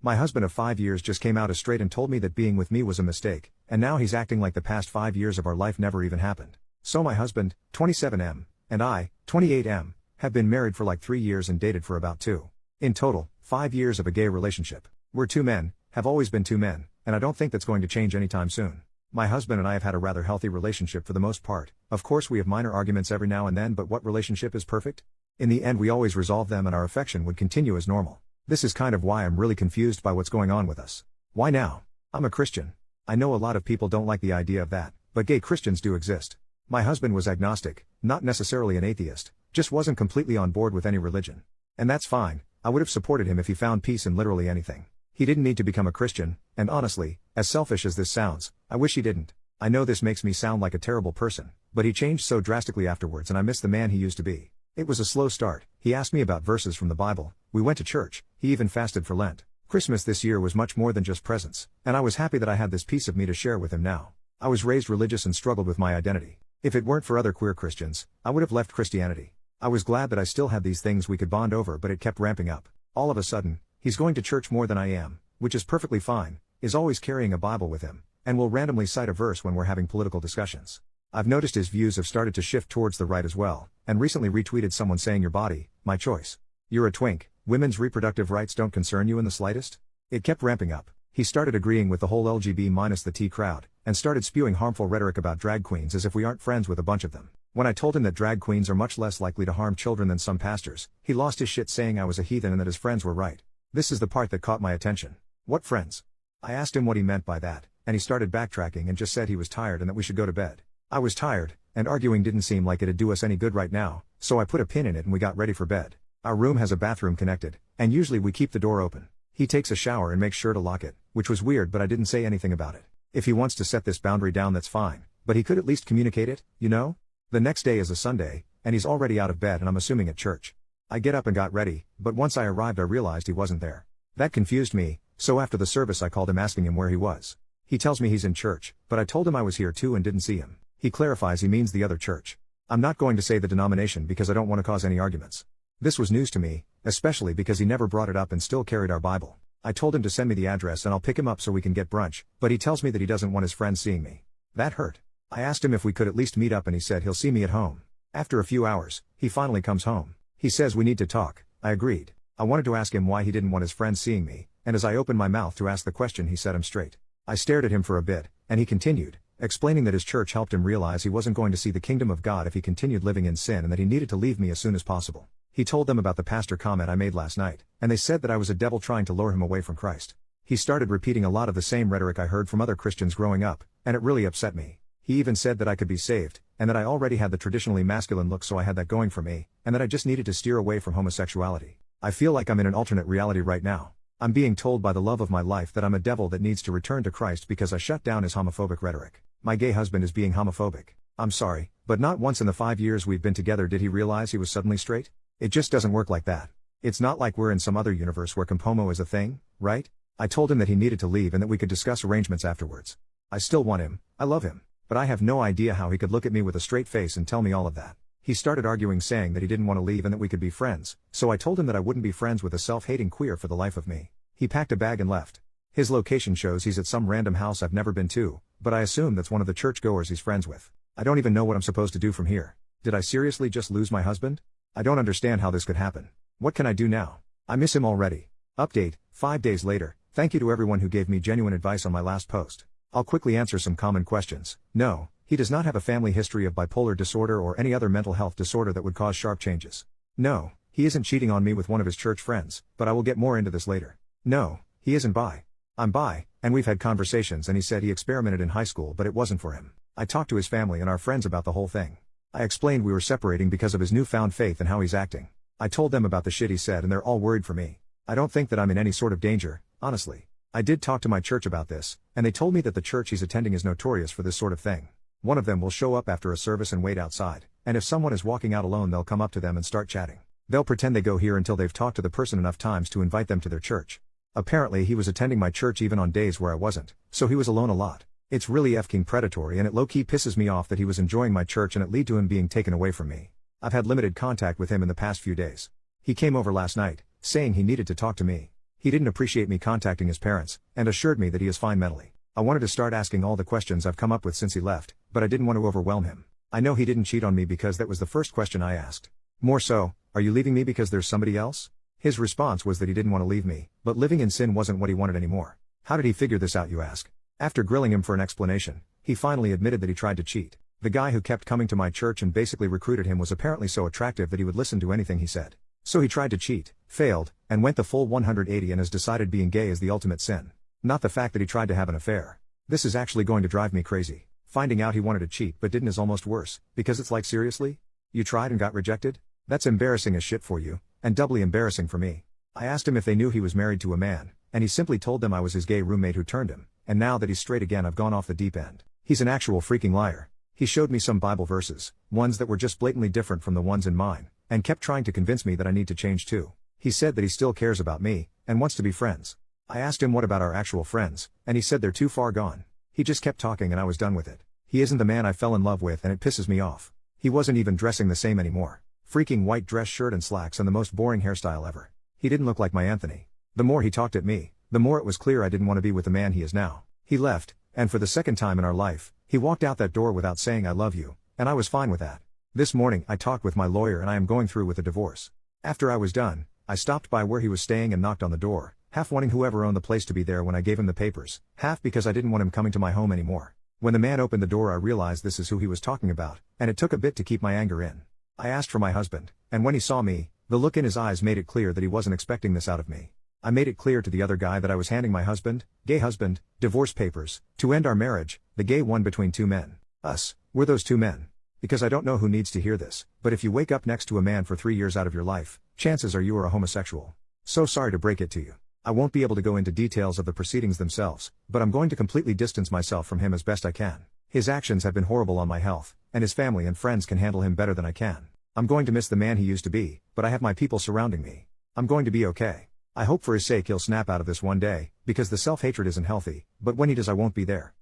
My husband of 5 years just came out as straight and told me that being with me was a mistake, and now he's acting like the past 5 years of our life never even happened. So my husband, 27M, and I, 28M, have been married for like 3 years and dated for about 2. In total, 5 years of a gay relationship. We're two men, have always been two men, and I don't think that's going to change anytime soon. My husband and I have had a rather healthy relationship for the most part. Of course we have minor arguments every now and then, but what relationship is perfect? In the end we always resolve them and our affection would continue as normal. This is kind of why I'm really confused by what's going on with us. Why now? I'm a Christian. I know a lot of people don't like the idea of that, but gay Christians do exist. My husband was agnostic, not necessarily an atheist, just wasn't completely on board with any religion. And that's fine, I would have supported him if he found peace in literally anything. He didn't need to become a Christian, and honestly, as selfish as this sounds, I wish he didn't. I know this makes me sound like a terrible person, but he changed so drastically afterwards and I miss the man he used to be. It was a slow start. He asked me about verses from the Bible, we went to church, he even fasted for Lent. Christmas this year was much more than just presents, and I was happy that I had this piece of me to share with him now. I was raised religious and struggled with my identity. If it weren't for other queer Christians, I would have left Christianity. I was glad that I still had these things we could bond over, but it kept ramping up. All of a sudden, he's going to church more than I am, which is perfectly fine, is always carrying a Bible with him, and will randomly cite a verse when we're having political discussions. I've noticed his views have started to shift towards the right as well, and recently retweeted someone saying your body, my choice. You're a twink, women's reproductive rights don't concern you in the slightest? It kept ramping up. He started agreeing with the whole LGB minus the T crowd, and started spewing harmful rhetoric about drag queens as if we aren't friends with a bunch of them. When I told him that drag queens are much less likely to harm children than some pastors, he lost his shit saying I was a heathen and that his friends were right. This is the part that caught my attention. What friends? I asked him what he meant by that, and he started backtracking and just said he was tired and that we should go to bed. I was tired, and arguing didn't seem like it'd do us any good right now, so I put a pin in it and we got ready for bed. Our room has a bathroom connected, and usually we keep the door open. He takes a shower and makes sure to lock it, which was weird but I didn't say anything about it. If he wants to set this boundary down that's fine, but he could at least communicate it, you know? The next day is a Sunday, and he's already out of bed and I'm assuming at church. I get up and got ready, but once I arrived I realized he wasn't there. That confused me, so after the service I called him asking him where he was. He tells me he's in church, but I told him I was here too and didn't see him. He clarifies he means the other church. I'm not going to say the denomination because I don't want to cause any arguments. This was news to me, especially because he never brought it up and still carried our Bible. I told him to send me the address and I'll pick him up so we can get brunch, but he tells me that he doesn't want his friends seeing me. That hurt. I asked him if we could at least meet up and he said he'll see me at home. After a few hours, he finally comes home. He says we need to talk. I agreed. I wanted to ask him why he didn't want his friends seeing me, and as I opened my mouth to ask the question he set him straight. I stared at him for a bit, and he continued, explaining that his church helped him realize he wasn't going to see the kingdom of God if he continued living in sin and that he needed to leave me as soon as possible. He told them about the pastor comment I made last night, and they said that I was a devil trying to lure him away from Christ. He started repeating a lot of the same rhetoric I heard from other Christians growing up, and it really upset me. He even said that I could be saved, and that I already had the traditionally masculine look so I had that going for me, and that I just needed to steer away from homosexuality. I feel like I'm in an alternate reality right now. I'm being told by the love of my life that I'm a devil that needs to return to Christ because I shut down his homophobic rhetoric. My gay husband is being homophobic. I'm sorry, but not once in the 5 years we've been together did he realize he was suddenly straight. It just doesn't work like that. It's not like we're in some other universe where compomo is a thing, right? I told him that he needed to leave and that we could discuss arrangements afterwards. I still want him, I love him, but I have no idea how he could look at me with a straight face and tell me all of that. He started arguing saying that he didn't want to leave and that we could be friends, so I told him that I wouldn't be friends with a self-hating queer for the life of me. He packed a bag and left. His location shows he's at some random house I've never been to, but I assume that's one of the churchgoers he's friends with. I don't even know what I'm supposed to do from here. Did I seriously just lose my husband? I don't understand how this could happen. What can I do now? I miss him already. Update, 5 days later. Thank you to everyone who gave me genuine advice on my last post. I'll quickly answer some common questions. No, he does not have a family history of bipolar disorder or any other mental health disorder that would cause sharp changes. No, he isn't cheating on me with one of his church friends, but I will get more into this later. No, he isn't bi. I'm bi, and we've had conversations and he said he experimented in high school but it wasn't for him. I talked to his family and our friends about the whole thing. I explained we were separating because of his newfound faith and how he's acting. I told them about the shit he said and they're all worried for me. I don't think that I'm in any sort of danger, honestly. I did talk to my church about this, and they told me that the church he's attending is notorious for this sort of thing. One of them will show up after a service and wait outside, and if someone is walking out alone they'll come up to them and start chatting. They'll pretend they go here until they've talked to the person enough times to invite them to their church. Apparently he was attending my church even on days where I wasn't, so he was alone a lot. It's really f***ing predatory and it low-key pisses me off that he was enjoying my church and it led to him being taken away from me. I've had limited contact with him in the past few days. He came over last night, saying he needed to talk to me. He didn't appreciate me contacting his parents, and assured me that he is fine mentally. I wanted to start asking all the questions I've come up with since he left, but I didn't want to overwhelm him. I know he didn't cheat on me because that was the first question I asked. More so, are you leaving me because there's somebody else? His response was that he didn't want to leave me, but living in sin wasn't what he wanted anymore. How did he figure this out, you ask? After grilling him for an explanation, he finally admitted that he tried to cheat. The guy who kept coming to my church and basically recruited him was apparently so attractive that he would listen to anything he said. So he tried to cheat, failed, and went the full 180 and has decided being gay is the ultimate sin. Not the fact that he tried to have an affair. This is actually going to drive me crazy. Finding out he wanted to cheat but didn't is almost worse, because it's like, seriously? You tried and got rejected? That's embarrassing as shit for you, and doubly embarrassing for me. I asked him if they knew he was married to a man, and he simply told them I was his gay roommate who turned him, and now that he's straight again I've gone off the deep end. He's an actual freaking liar. He showed me some Bible verses, ones that were just blatantly different from the ones in mine, and kept trying to convince me that I need to change too. He said that he still cares about me, and wants to be friends. I asked him what about our actual friends, and he said they're too far gone. He just kept talking and I was done with it. He isn't the man I fell in love with and it pisses me off. He wasn't even dressing the same anymore. Freaking white dress shirt and slacks and the most boring hairstyle ever. He didn't look like my Anthony. The more he talked at me, the more it was clear I didn't want to be with the man he is now. He left, and for the second time in our life, he walked out that door without saying I love you, and I was fine with that. This morning I talked with my lawyer and I am going through with a divorce. After I was done, I stopped by where he was staying and knocked on the door, half wanting whoever owned the place to be there when I gave him the papers, half because I didn't want him coming to my home anymore. When the man opened the door I realized this is who he was talking about, and it took a bit to keep my anger in. I asked for my husband, and when he saw me, the look in his eyes made it clear that he wasn't expecting this out of me. I made it clear to the other guy that I was handing my husband, gay husband, divorce papers, to end our marriage, the gay one between two men. Us, we're those two men. Because I don't know who needs to hear this, but if you wake up next to a man for 3 years out of your life, chances are you are a homosexual. So sorry to break it to you. I won't be able to go into details of the proceedings themselves, but I'm going to completely distance myself from him as best I can. His actions have been horrible on my health, and his family and friends can handle him better than I can. I'm going to miss the man he used to be, but I have my people surrounding me. I'm going to be okay. I hope for his sake he'll snap out of this one day, because the self-hatred isn't healthy, but when he does I won't be there.